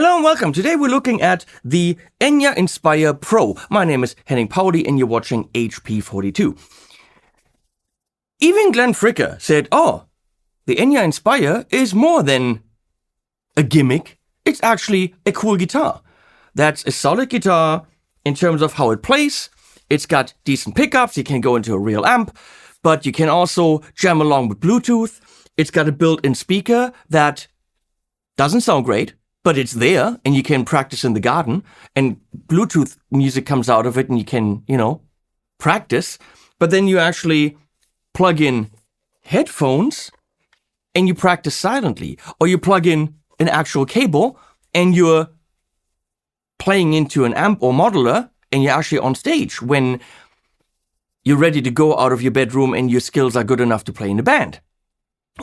Hello and welcome. Today we're looking at the Enya Inspire Pro. My name is Henning Pauli and you're watching HP42. Even Glenn Fricker said, the Enya Inspire is more than a gimmick. It's actually a cool guitar. That's a solid guitar in terms of how it plays. It's got decent pickups. You can go into a real amp, but you can also jam along with Bluetooth. It's got a built-in speaker that doesn't sound great, but it's there and you can practice in the garden and Bluetooth music comes out of it and you can, practice. But then you actually plug in headphones and you practice silently, or you plug in an actual cable and you're playing into an amp or modular and you're actually on stage when you're ready to go out of your bedroom and your skills are good enough to play in a band.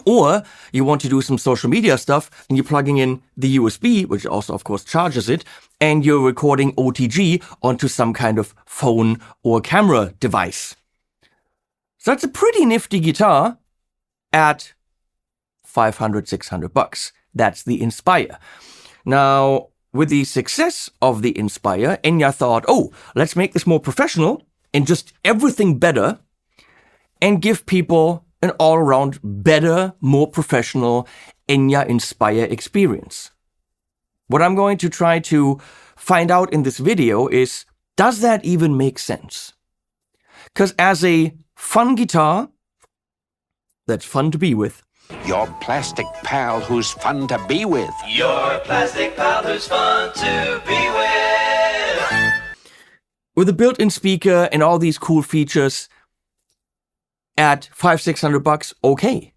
Or you want to do some social media stuff and you're plugging in the USB, which also, of course, charges it, and you're recording OTG onto some kind of phone or camera device. So that's a pretty nifty guitar at $500, $600. That's the Inspire. Now, with the success of the Inspire, Enya thought, let's make this more professional and just everything better and give people an all-around better, more professional Enya Inspire experience. What I'm going to try to find out in this video is, does that even make sense? Because as a fun guitar that's fun to be with, your plastic pal who's fun to be with. Your plastic pal who's fun to be with a built-in speaker and all these cool features, at $500, $600, okay.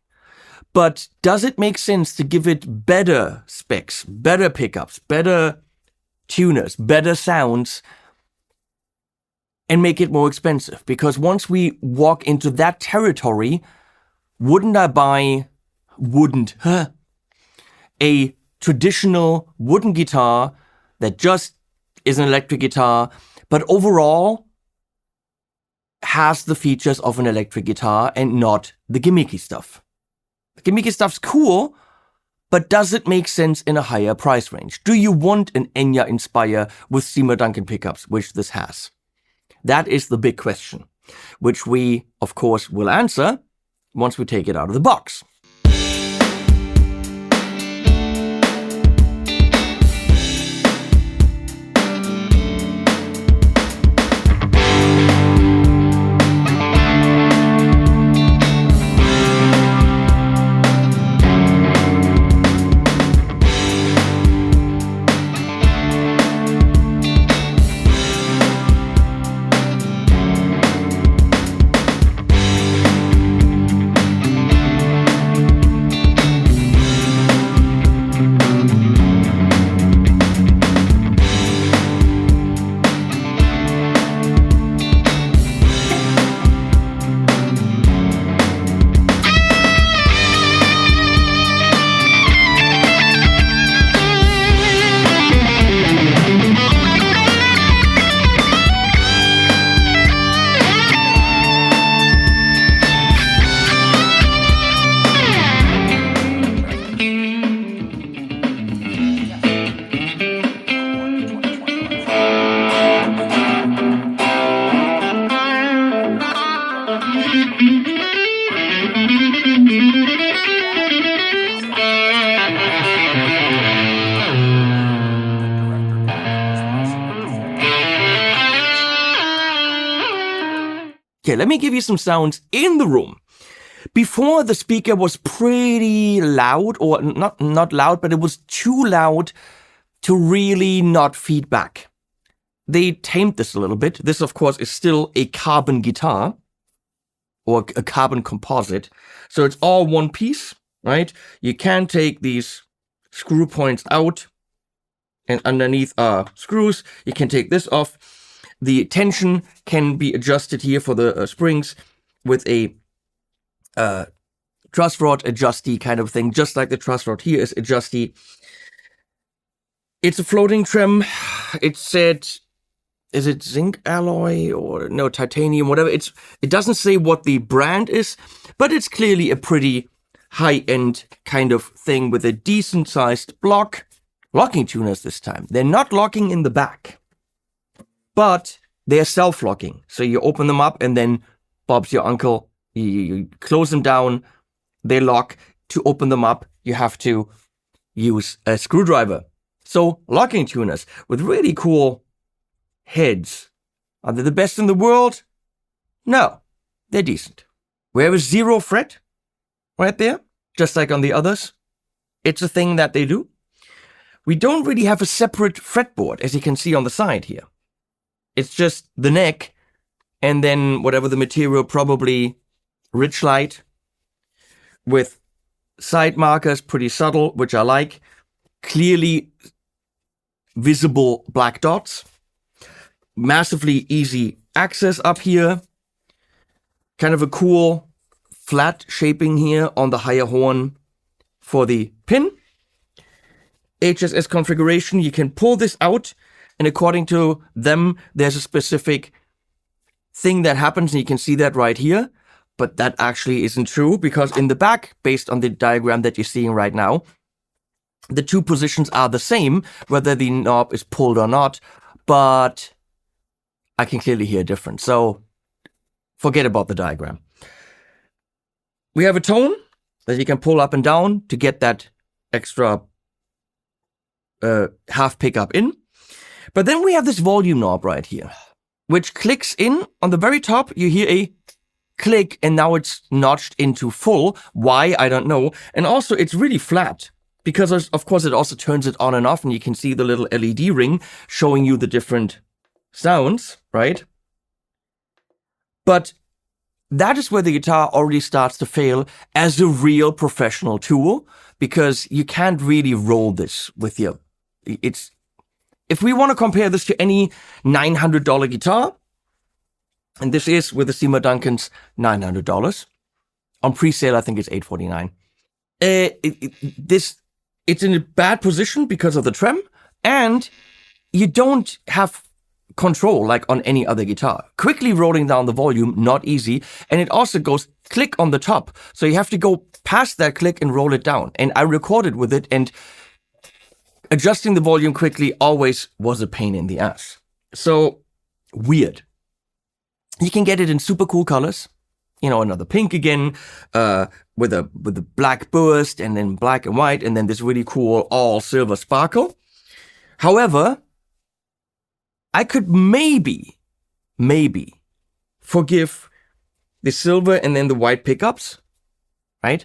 But does it make sense to give it better specs, better pickups, better tuners, better sounds, and make it more expensive? Because once we walk into that territory, wouldn't I buy a traditional wooden guitar that just is an electric guitar, but overall has the features of an electric guitar and not the gimmicky stuff? The gimmicky stuff's cool, but does it make sense in a higher price range? Do you want an Enya Inspire with Seymour Duncan pickups, which this has? That is the big question, which we, of course, will answer once we take it out of the box. Okay, let me give you some sounds in the room. Before, the speaker was pretty loud, or not loud, but it was too loud to really not feedback. They tamed this a little bit. This, of course, is still a carbon guitar or a carbon composite. So it's all one piece, right? You can take these screw points out and underneath are screws. You can take this off. The tension can be adjusted here for the springs with a truss rod adjustee kind of thing, just like the truss rod here is adjustee. It's a floating trim. It said, is it zinc alloy or no, titanium, whatever. It doesn't say what the brand is, but it's clearly a pretty high-end kind of thing with a decent-sized block locking tuners this time. They're not locking in the back, but they're self-locking. So you open them up and then Bob's your uncle. You close them down, they lock. To open them up, you have to use a screwdriver. So locking tuners with really cool heads. Are they the best in the world? No, they're decent. We have a 0 fret right there, just like on the others. It's a thing that they do. We don't really have a separate fretboard, as you can see on the side here. It's just the neck, and then whatever the material, probably rich light, with side markers, pretty subtle, which I like. Clearly visible black dots. Massively easy access up here. Kind of a cool flat shaping here on the higher horn for the pin. HSS configuration, you can pull this out, and according to them, there's a specific thing that happens, and you can see that right here. But that actually isn't true, because in the back, based on the diagram that you're seeing right now, the two positions are the same, whether the knob is pulled or not, but I can clearly hear a difference. So forget about the diagram. We have a tone that you can pull up and down to get that extra half pickup in. But then we have this volume knob right here, which clicks in. On the very top, you hear a click, and now it's notched into full. Why? I don't know. And also, it's really flat, because of course it also turns it on and off, and you can see the little LED ring showing you the different sounds, right? But that is where the guitar already starts to fail as a real professional tool, because you can't really roll this with your... If we want to compare this to any $900 guitar, and this is with the Seymour Duncan's $900. On pre-sale, I think it's $849. It's in a bad position because of the trem, and you don't have control like on any other guitar. Quickly rolling down the volume, not easy, and it also goes click on the top. So you have to go past that click and roll it down. And I recorded with it, and adjusting the volume quickly always was a pain in the ass. So, weird. You can get it in super cool colors. You know, another pink again, with a black burst, and then black and white, and then this really cool all silver sparkle. However, I could maybe forgive the silver and then the white pickups, right?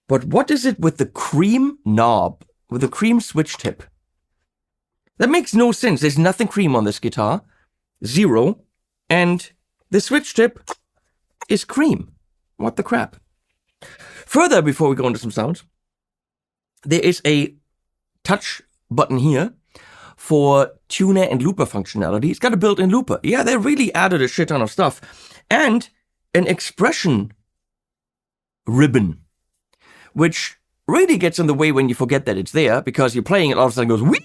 But what is it with the cream knob, with the cream switch tip? That makes no sense. There's nothing cream on this guitar. 0. And the switch tip is cream. What the crap? Further, before we go into some sounds, there is a touch button here for tuner and looper functionality. It's got a built-in looper. Yeah, they really added a shit ton of stuff. And an expression ribbon, which really gets in the way when you forget that it's there, because you're playing it, all of a sudden goes weep,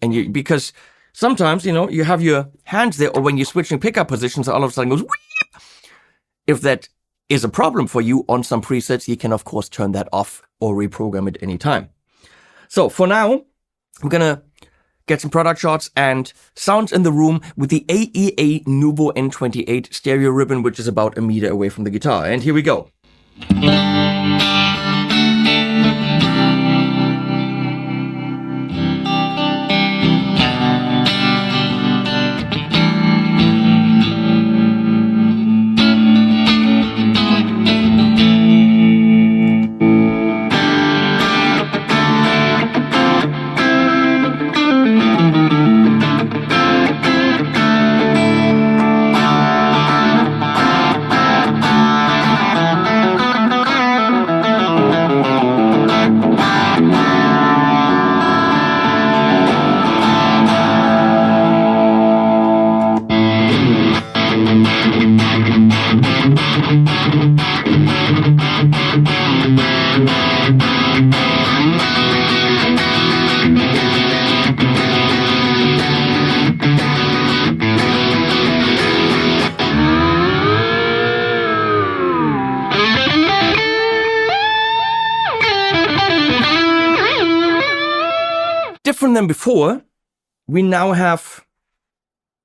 and because sometimes, you know, you have your hands there, or when you're switching pickup positions, all of a sudden goes weep. If that is a problem for you on some presets, you can of course turn that off or reprogram it anytime. So for now, I'm gonna get some product shots and sounds in the room with the AEA Nuvo N28 stereo ribbon, which is about 1 meter away from the guitar. And here we go. different than before. We now have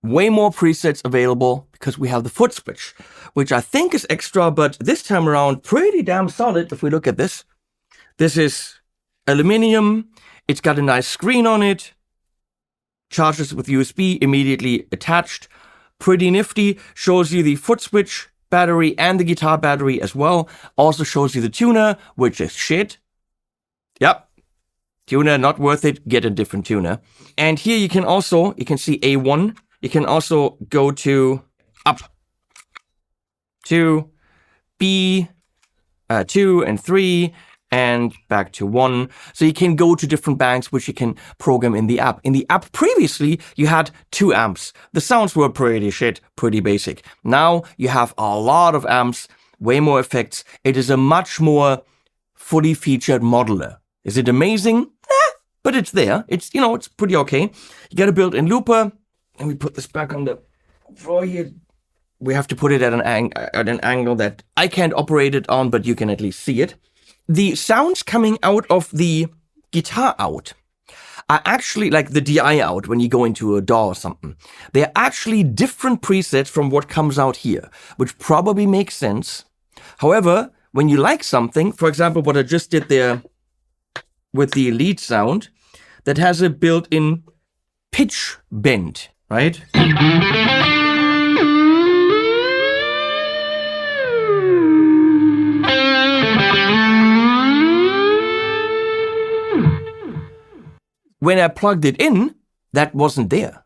way more presets available because we have the Footswitch, which I think is extra, but this time around pretty damn solid. If we look at this, this is aluminium. It's got a nice screen on it. Charges with USB immediately attached. Pretty nifty. Shows you the Footswitch battery and the guitar battery as well. Also shows you the tuner, which is shit. Yep. Tuner, not worth it. Get a different tuner. And here you can see A1. You can also go to up, 2, B, 2 and 3, and back to 1. So you can go to different banks, which you can program in the app. In the app previously, you had 2 amps. The sounds were pretty shit, pretty basic. Now you have a lot of amps, way more effects. It is a much more fully featured modeler. Is it amazing? But it's there. It's, it's pretty okay. You got a built-in looper. Let me put this back on the floor here. We have to put it at an angle that I can't operate it on, but you can at least see it. The sounds coming out of the guitar out are actually like the DI out when you go into a DAW or something. They're actually different presets from what comes out here, which probably makes sense. However, when you like something, for example, what I just did there with the lead sound, that has a built-in pitch bend, right? When I plugged it in, that wasn't there.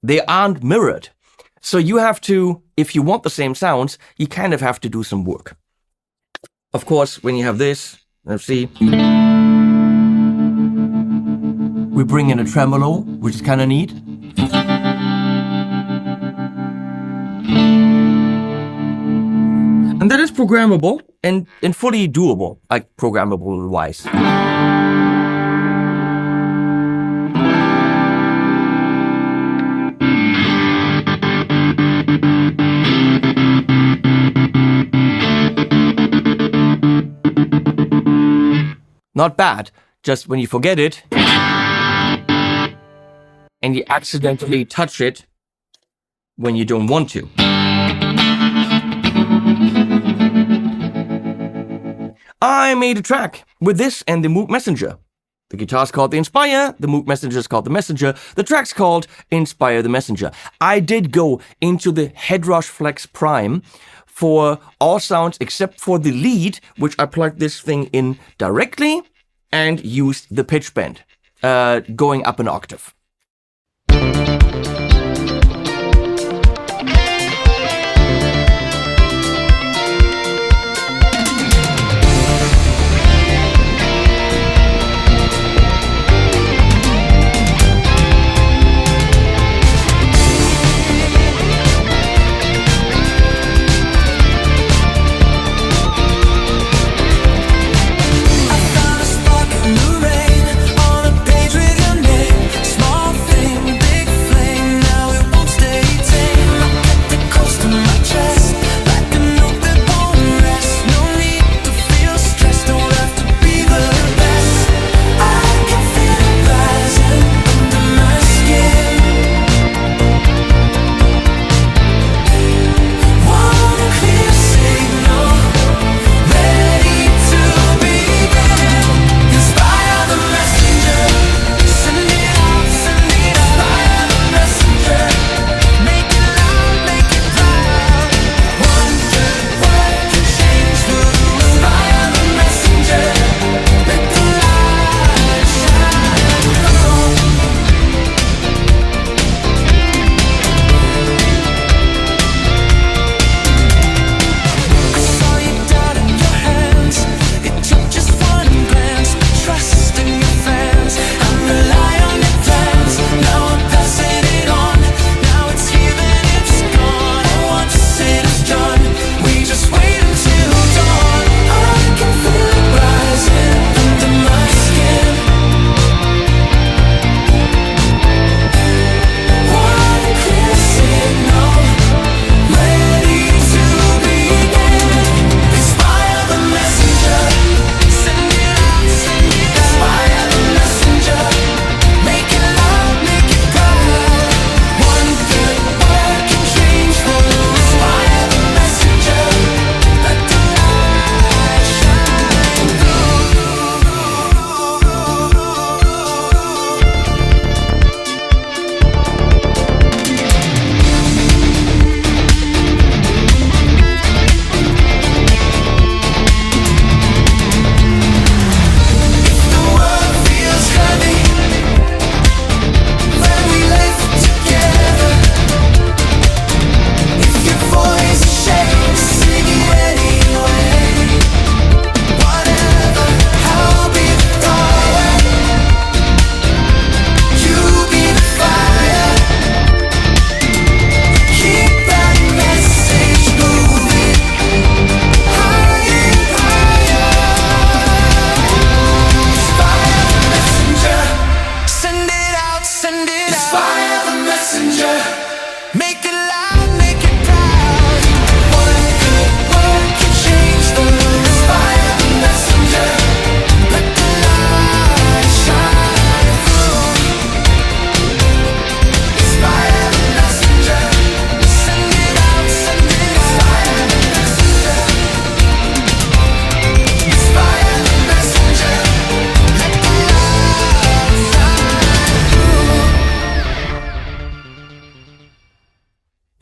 They aren't mirrored. So you have to, if you want the same sounds, you kind of have to do some work. Of course, when you have this, let's see. We bring in a tremolo, which is kind of neat. And that is programmable and fully doable, like programmable-wise. Not bad, just when you forget it and you accidentally touch it when you don't want to. I made a track with this and the Moog Messenger. The guitar's called the Inspire, the Moog Messenger is called the Messenger, the track's called Inspire the Messenger. I did go into the Headrush Flex Prime for all sounds except for the lead, which I plugged this thing in directly and used the pitch bend, going up an octave. On a page with your name, small thing, big flame.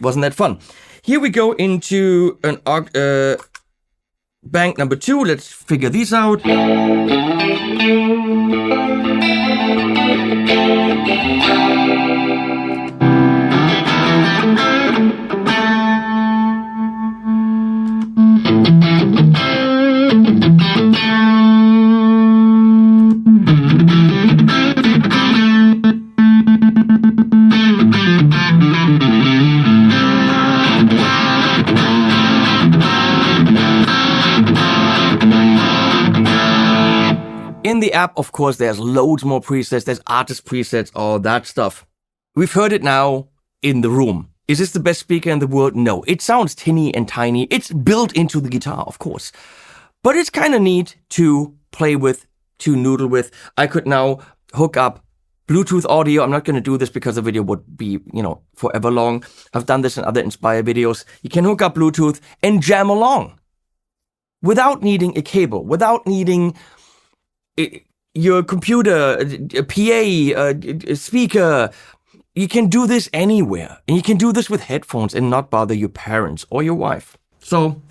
Wasn't that fun? Here we go into an bank number 2. Let's figure these out. In the app, of course, there's loads more presets. There's artist presets, all that stuff. We've heard it now in the room. Is this the best speaker in the world? No. It sounds tinny and tiny. It's built into the guitar, of course. But it's kind of neat to play with, to noodle with. I could now hook up Bluetooth audio. I'm not going to do this because the video would be, forever long. I've done this in other Inspire videos. You can hook up Bluetooth and jam along without needing a cable, without needing your computer, a PA, a speaker. You can do this anywhere. And you can do this with headphones and not bother your parents or your wife. So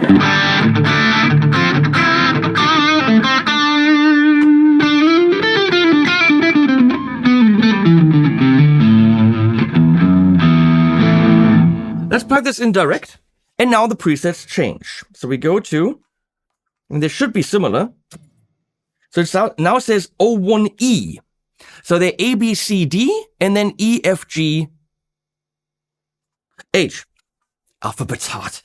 let's plug this in direct. And now the presets change. So we go to, and they should be similar. So it now says O1E. So they're A, B, C, D, and then E, F, G, H. Alphabet's hard.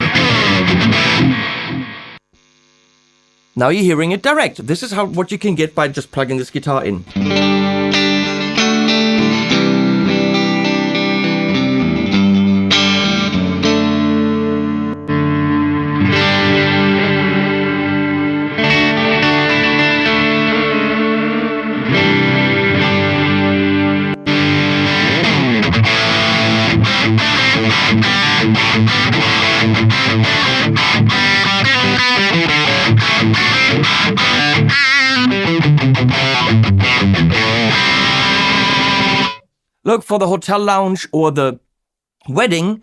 Now you're hearing it direct. This is what you can get by just plugging this guitar in. Look, for the hotel lounge or the wedding,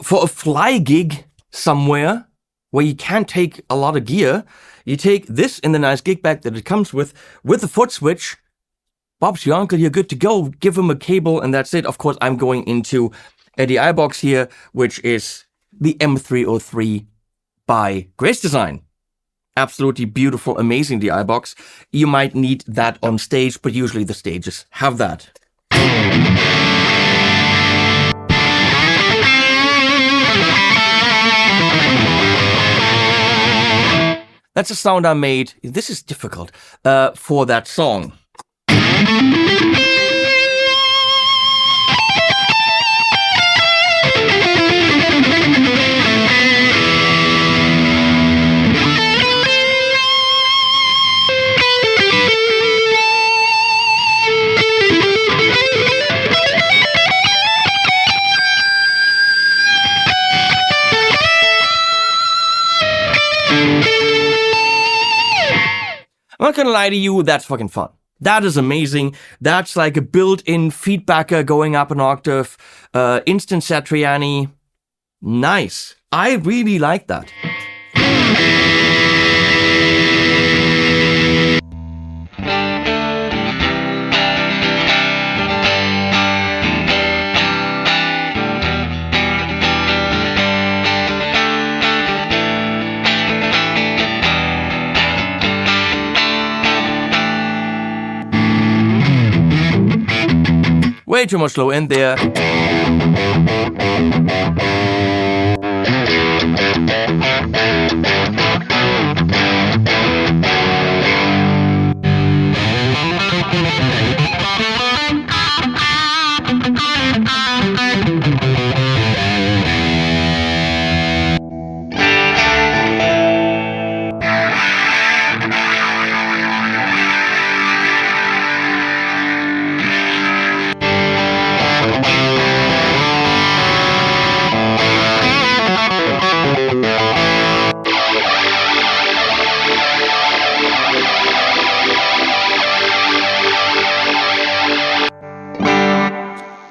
for a fly gig somewhere where you can't take a lot of gear, you take this in the nice gig bag that it comes with the Footswitch. Bob's your uncle, you're good to go. Give him a cable and that's it. Of course, I'm going into a DI box here, which is the M303 by Grace Design. Absolutely beautiful, amazing DI box. You might need that on stage, but usually the stages have that. That's a sound I made. This is difficult for that song. I'm not gonna lie to you, that's fucking fun. That is amazing. That's like a built-in feedbacker going up an octave, instant Satriani. Nice. I really like that. Way too much low end there.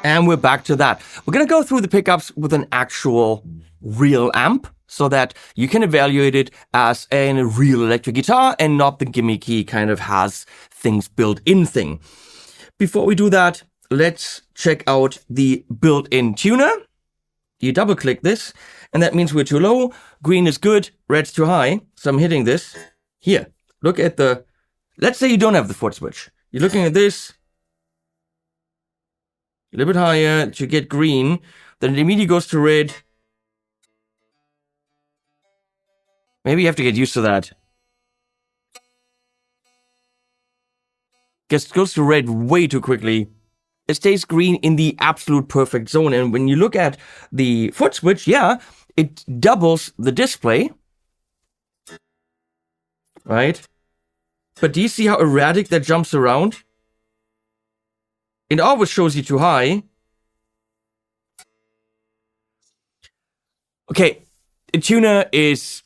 And we're back to that. We're going to go through the pickups with an actual real amp so that you can evaluate it as a real electric guitar and not the gimmicky kind of has things built in thing. Before we do that, let's check out the built-in tuner. You double click this and that means we're too low. Green is good, red's too high. So I'm hitting this. Here, look at the, let's say you don't have the Footswitch. You're looking at this. A little bit higher to get green, then it immediately goes to red. Maybe you have to get used to that. It goes to red way too quickly. It stays green in the absolute perfect zone. And when you look at the Footswitch, yeah, it doubles the display. Right? But do you see how erratic that jumps around? It always shows you too high. Okay, a tuner is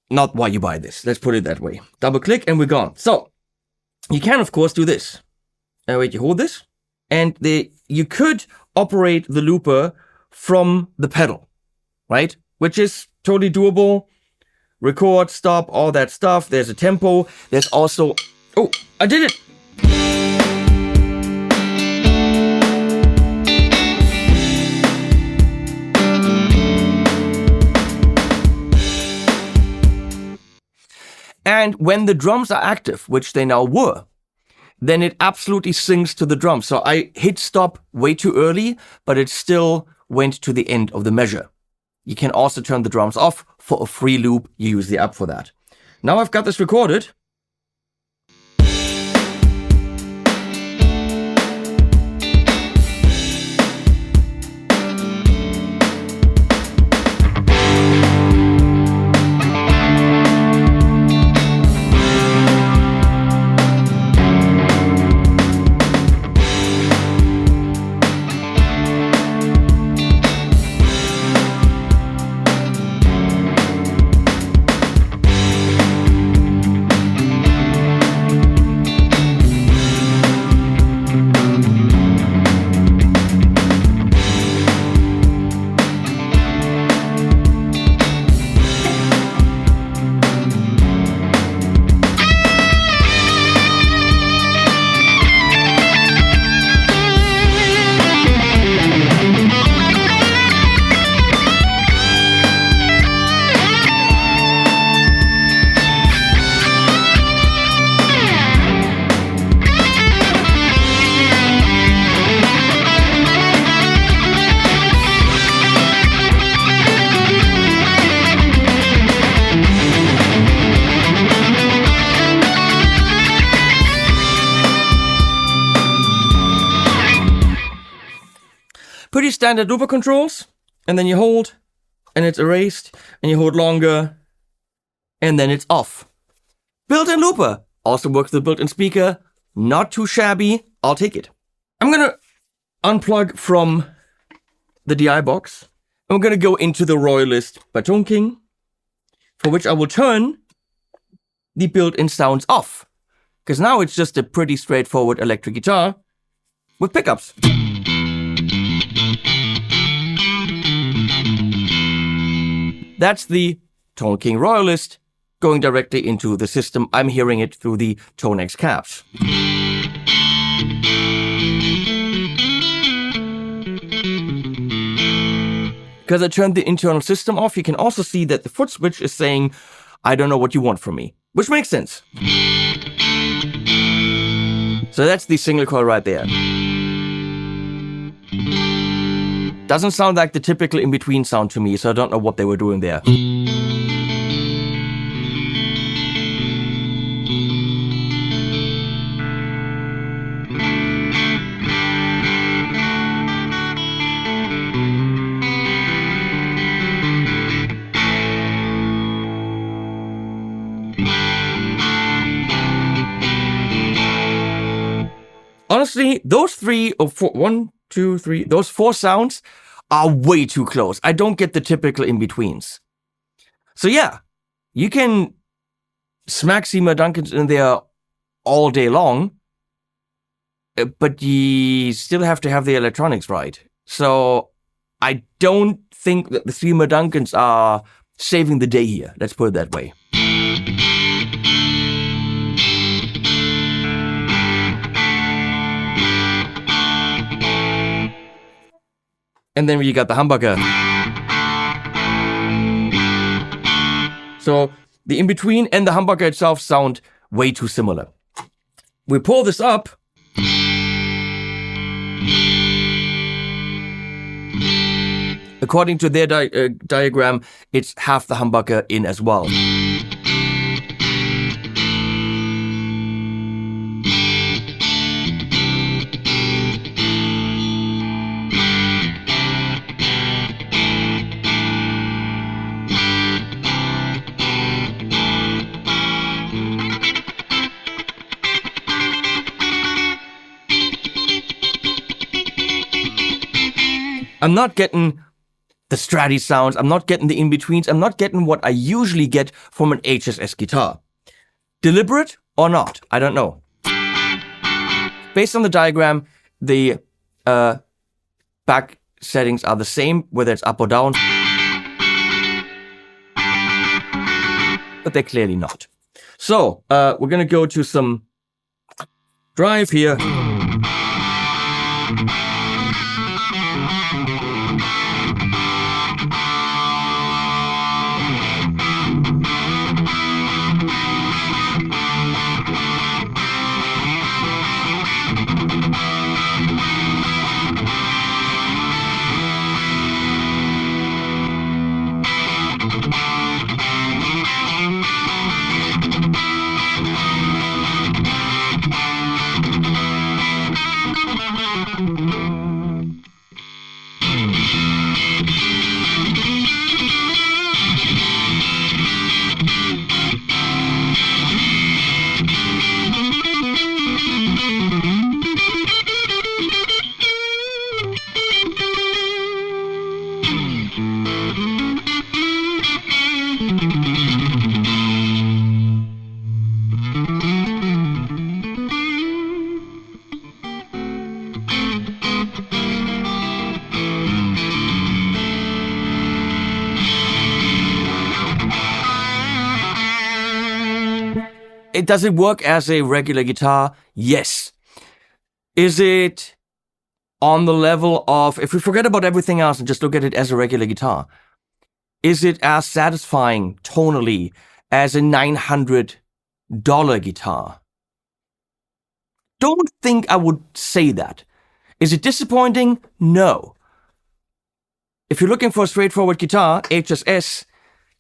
not why you buy this. Let's put it that way. Double click and we're gone. So, you can of course do this. Wait, you hold this. And you could operate the looper from the pedal. Right? Which is totally doable. Record, stop, all that stuff. There's a tempo. There's also... Oh, I did it! And when the drums are active, which they now were, then it absolutely syncs to the drums. So I hit stop way too early, but it still went to the end of the measure. You can also turn the drums off for a free loop. You use the app for that. Now I've got this recorded. Pretty standard looper controls, and then you hold, and it's erased, and you hold longer, and then it's off. Built-in looper, also works with the built-in speaker, not too shabby, I'll take it. I'm gonna unplug from the DI box, and we're gonna go into the Royalist by Tone King, for which I will turn the built-in sounds off, because now it's just a pretty straightforward electric guitar with pickups. That's the Tone King Royalist going directly into the system. I'm hearing it through the Tonex cabs. Because I turned the internal system off, you can also see that the Footswitch is saying, I don't know what you want from me. Which makes sense. So that's the single coil right there. Doesn't sound like the typical in-between sound to me, so I don't know what they were doing there. Honestly, those those four sounds are way too close. I don't get the typical in-betweens. So yeah, you can smack Seymour Duncans in there all day long, but you still have to have the electronics right. So I don't think that the 3 Medunkans are saving the day here. Let's put it that way. And then you got the humbucker. So the in-between and the humbucker itself sound way too similar. We pull this up. According to their diagram, it's half the humbucker in as well. I'm not getting the Stratty sounds, I'm not getting the in-betweens, I'm not getting what I usually get from an HSS guitar. Deliberate or not, I don't know. Based on the diagram, the back settings are the same, whether it's up or down. But they're clearly not. So, we're gonna go to some drive here. Does it work as a regular guitar? Yes. Is it on the level of, if we forget about everything else and just look at it as a regular guitar, is it as satisfying tonally as a $900 guitar? Don't think I would say that. Is it disappointing? No. If you're looking for a straightforward guitar, HSS,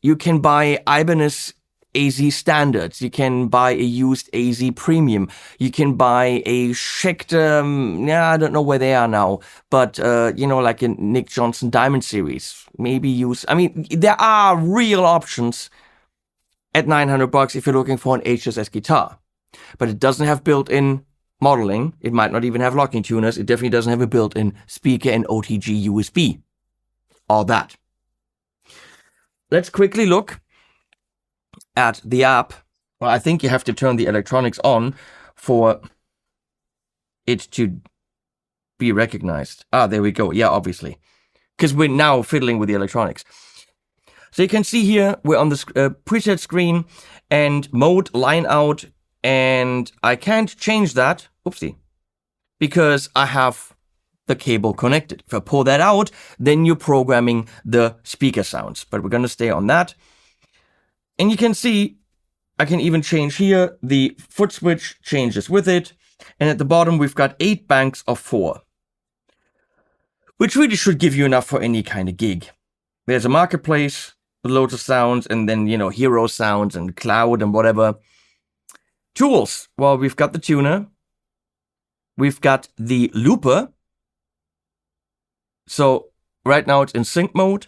you can buy Ibanez AZ Standards. You can buy a used AZ Premium. You can buy a Schecter, I don't know where they are now, but, like a Nick Johnson Diamond Series. Maybe use, there are real options at $900 if you're looking for an HSS guitar. But it doesn't have built-in modeling. It might not even have locking tuners. It definitely doesn't have a built-in speaker and OTG USB. All that. Let's quickly look at the app. Well, I think you have to turn the electronics on for it to be recognized. There we go. Yeah, obviously. Because we're now fiddling with the electronics. So you can see here, we're on the preset screen and mode line out, and I can't change that. Oopsie. Because I have the cable connected. If I pull that out, then you're programming the speaker sounds. But we're going to stay on that. And you can see, I can even change here, the Footswitch changes with it. And at the bottom, we've got 8 banks of 4. Which really should give you enough for any kind of gig. There's a marketplace, loads of sounds, and then, hero sounds and cloud and whatever. Tools. Well, we've got the tuner. We've got the looper. So right now it's in sync mode.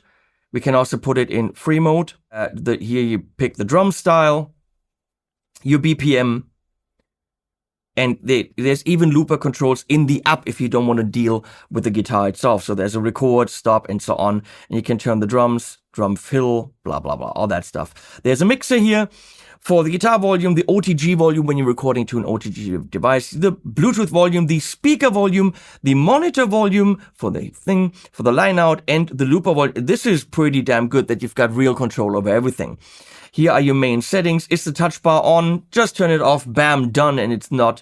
We can also put it in free mode. Here you pick the drum style, your BPM, and there's even looper controls in the app if you don't want to deal with the guitar itself. So there's a record, stop, and so on. And you can turn the drums drum fill, blah, blah, blah, all that stuff. There's a mixer here for the guitar volume, the OTG volume when you're recording to an OTG device, the Bluetooth volume, the speaker volume, the monitor volume for the thing, for the line out, and the looper volume. This is pretty damn good that you've got real control over everything. Here are your main settings. Is the touch bar on? Just turn it off, bam, done, and it's not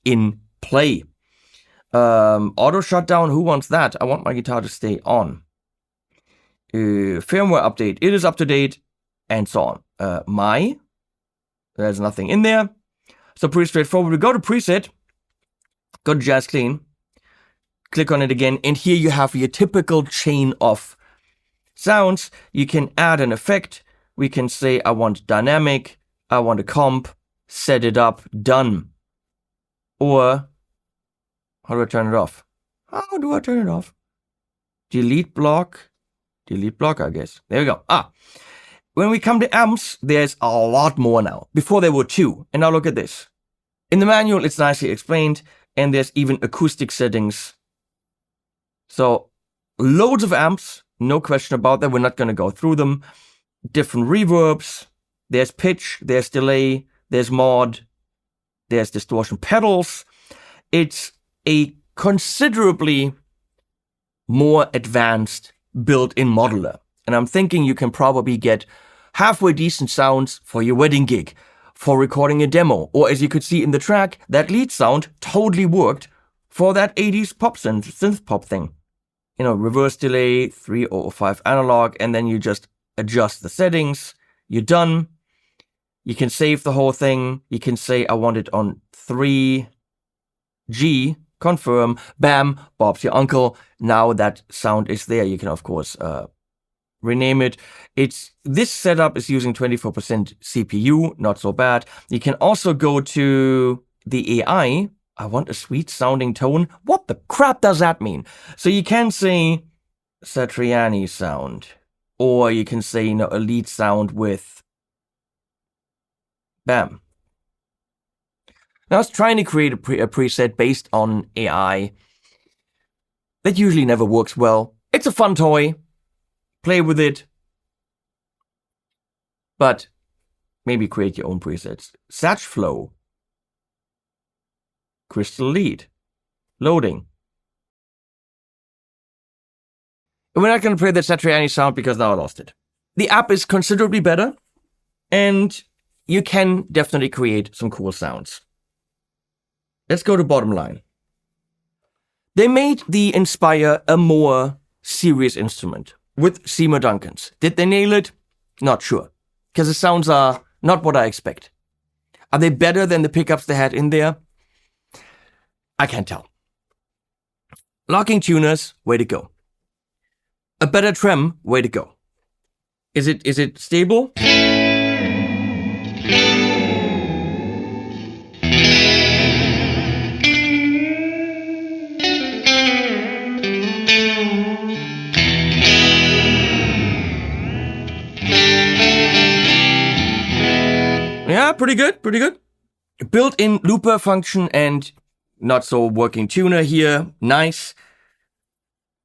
in play. Auto shutdown, who wants that? I want my guitar to stay on. Firmware update, it is up to date, and so on. There's nothing in there. So pretty straightforward. We go to preset, go to Jazz Clean, click on it again, and here you have your typical chain of sounds. You can add an effect. We can say, I want dynamic, I want a comp, set it up, done. Or, how do I turn it off? How do I turn it off? Delete block, I guess. There we go. When we come to amps, there's a lot more now. Before there were 2. And now look at this. In the manual, it's nicely explained. And there's even acoustic settings. So, loads of amps. No question about that. We're not going to go through them. Different reverbs. There's pitch. There's delay. There's mod. There's distortion pedals. It's a considerably more advanced built-in modeler. And I'm thinking you can probably get halfway decent sounds for your wedding gig, for recording a demo, or as you could see in the track, that lead sound totally worked for that 80s pop synth pop thing. You know, reverse delay, 3005 analog, and then you just adjust the settings. You're done. You can save the whole thing. You can say, I want it on 3G, confirm, bam, Bob's your uncle. Now that sound is there. You can, of course, rename it. This setup is using 24% CPU, not so bad. You can also go to the AI. I want a sweet sounding tone. What the crap does that mean? So you can say Satriani sound, or you can say, a lead sound with bam. Now I was trying to create a preset based on AI. That usually never works well. It's a fun toy. Play with it. But maybe create your own presets. Sat flow. Crystal lead. Loading. And we're not going to play that Satriani sound because now I lost it. The app is considerably better. And you can definitely create some cool sounds. Let's go to bottom line. They made the Inspire a more serious instrument with Seymour Duncans. Did they nail it? Not sure. Because the sounds are not what I expect. Are they better than the pickups they had in there? I can't tell. Locking tuners, way to go. A better trem, way to go. Is it stable? Yeah, pretty good. Built-in looper function and not so working tuner here. Nice.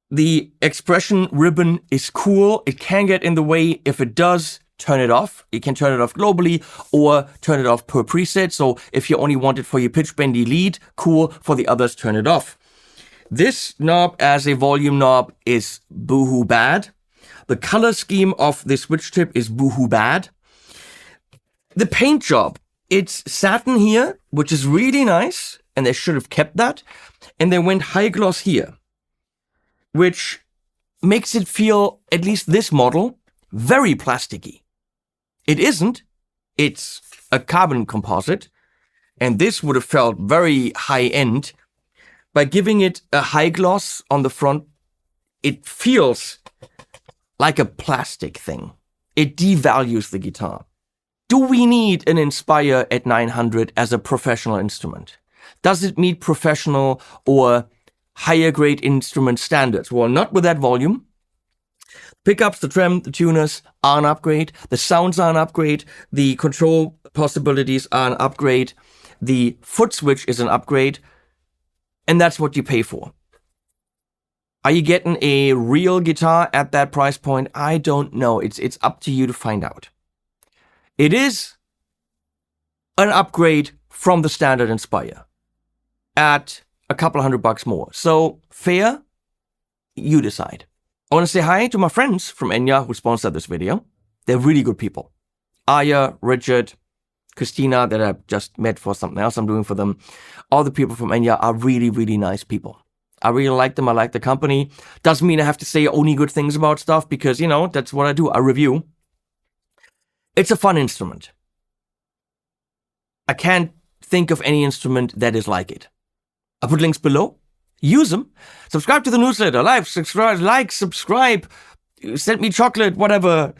The expression ribbon is cool. It can get in the way. If it does, turn it off. You can turn it off globally or turn it off per preset. So if you only want it for your pitch bendy lead, cool. For the others, turn it off. This knob as a volume knob is boohoo bad. The color scheme of the switch tip is boohoo bad. The paint job, it's satin here, which is really nice, and they should have kept that. And they went high gloss here, which makes it feel, at least this model, very plasticky. It isn't. It's a carbon composite, and this would have felt very high-end. By giving it a high gloss on the front, it feels like a plastic thing. It devalues the guitar. Do we need an Inspire at 900 as a professional instrument? Does it meet professional or higher grade instrument standards? Well, not with that volume. Pickups, the trem, the tuners are an upgrade. The sounds are an upgrade. The control possibilities are an upgrade. The Footswitch is an upgrade. And that's what you pay for. Are you getting a real guitar at that price point? I don't know. It's up to you to find out. It is an upgrade from the standard Inspire at a couple $100 more. So fair? You decide. I want to say hi to my friends from Enya who sponsored this video. They're really good people. Aya, Richard, Christina that I just met for something else I'm doing for them. All the people from Enya are really, really nice people. I really like them. I like the company. Doesn't mean I have to say only good things about stuff because, you know, that's what I do. I review. It's a fun instrument. I can't think of any instrument that is like it. I put links below. Use them. Subscribe to the newsletter. Subscribe. Send me chocolate, whatever.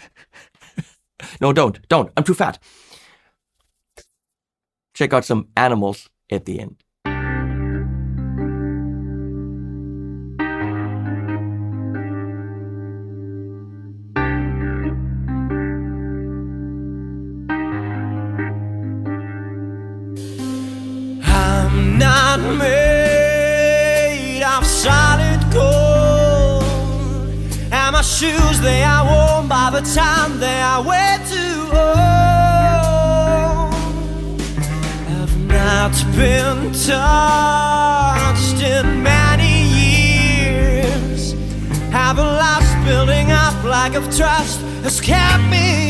No, don't. I'm too fat. Check out some animals at the end. I'm not made of solid gold, and my shoes, they are worn by the time they are way too old. I've not been touched in many years. Have a lost building up like of trust has kept me